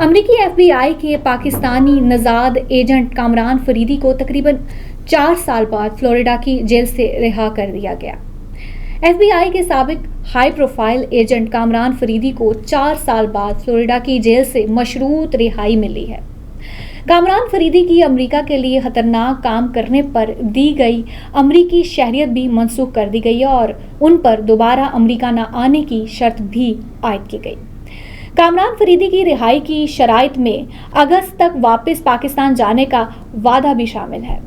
امریکی F B I کے پاکستانی نژاد ایجنٹ کامران فریدی کو تقریباً 4 سال بعد فلوریڈا کی جیل سے رہا کر دیا گیا۔ ایف بی آئی کے سابق high profile agent Kamran Faridi کو 4 سال بعد فلوریڈا کی جیل سے مشروط رہائی ملی ہے۔ کامران فریدی کی امریکہ کے لیے خطرناک کام کرنے پر دی گئی امریکی شہریت بھی منسوخ کر دی گئی اور ان پر دوبارہ امریکہ نہ آنے کی شرط بھی عائد کی گئی۔ کامران فریدی کی رہائی کی شرائط میں اگست تک واپس پاکستان جانے کا وعدہ بھی شامل ہے۔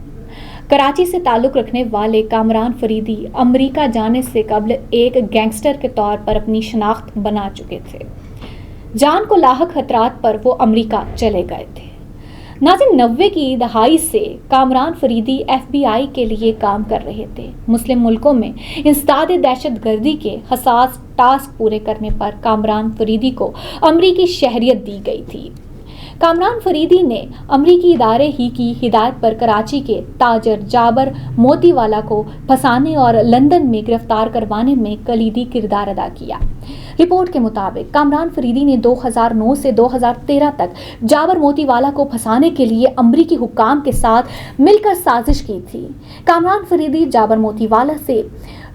کراچی سے تعلق رکھنے والے کامران فریدی امریکہ جانے سے قبل ایک گینگسٹر کے طور پر اپنی شناخت بنا چکے تھے۔ جان کو لاحق خطرات پر وہ امریکہ چلے گئے تھے۔ ناظرین، 90 کی دہائی سے Kamran Faridi F B I کے لیے کام کر رہے تھے۔ مسلم ملکوں میں انسداد دہشت گردی کے حساس ٹاسک پورے کرنے پر کامران فریدی کو امریکی شہریت دی گئی تھی۔ کامران فریدی نے امریکی ادارے ہی کی ہدایت پر کراچی کے تاجر جابر موتی والا کو پھنسانے اور لندن میں گرفتار کروانے میں کلیدی کردار ادا کیا۔ رپورٹ کے مطابق کامران فریدی نے 2009 سے 2013 تک جابر موتی والا کو پھنسانے کے لیے امریکی حکام کے ساتھ مل کر سازش کی تھی۔ کامران فریدی جابر موتی والا سے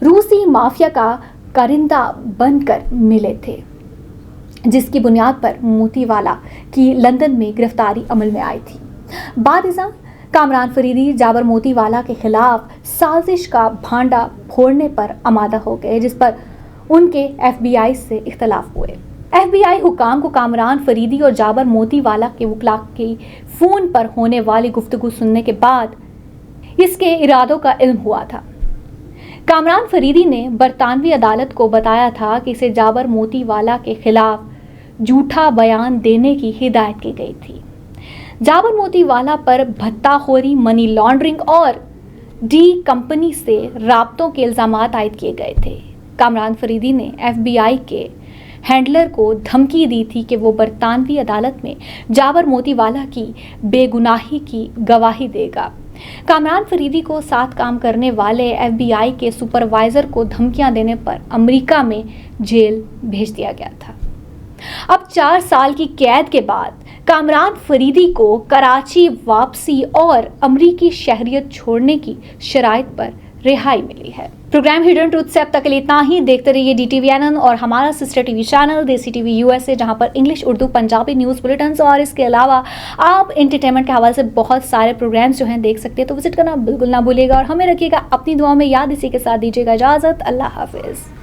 روسی مافیا کا کارندہ بن کر ملے تھے، جس کی بنیاد پر موتی والا کی لندن میں گرفتاری عمل میں آئی تھی۔ بعد ازاں کامران فریدی جابر موتی والا کے خلاف سازش کا بھانڈا پھوڑنے پر آمادہ ہو گئے، جس پر ان کے ایف بی آئی سے اختلاف ہوئے۔ ایف بی آئی حکام کو کامران فریدی اور جابر موتی والا کے وکلاء کی فون پر ہونے والی گفتگو سننے کے بعد اس کے ارادوں کا علم ہوا تھا۔ کامران فریدی نے برطانوی عدالت کو بتایا تھا کہ اسے جابر موتی والا کے خلاف جھوٹا بیان دینے کی ہدایت کی گئی تھی۔ جابر موتی والا پر بھتہ خوری، منی لانڈرنگ اور ڈی کمپنی سے رابطوں کے الزامات عائد کیے گئے تھے۔ کامران فریدی نے ایف بی آئی کے ہینڈلر کو دھمکی دی تھی کہ وہ برطانوی عدالت میں جابر موتی والا کی بے گناہی کی گواہی دے گا۔ کامران فریدی کو ساتھ کام کرنے والے ایف بی آئی کے سپروائزر کو دھمکیاں دینے پر امریکہ میں جیل بھیج دیا گیا تھا۔ اب 4 سال کی قید کے بعد کامران فریدی کو کراچی واپسی اور امریکی شہریت چھوڑنے کی شرائط پر رہائی ملی ہے۔ پروگرام ہڈن ٹروتھ سے اب تک اتنا ہی۔ دیکھتے رہیے ڈی ٹی وی این اور ہمارا sister T V channel Desi T V U S A, جہاں پر English, Urdu, Punjabi news bulletins اور اس کے علاوہ آپ انٹرٹینمنٹ کے حوالے سے بہت سارے پروگرامز جو ہیں دیکھ سکتے ہیں، تو وزٹ کرنا بالکل نہ بھولیے گا اور ہمیں رکھیے گا اپنی دعاؤں میں یاد۔ اسی کے ساتھ دیجیے گا اجازت۔ اللہ حافظ۔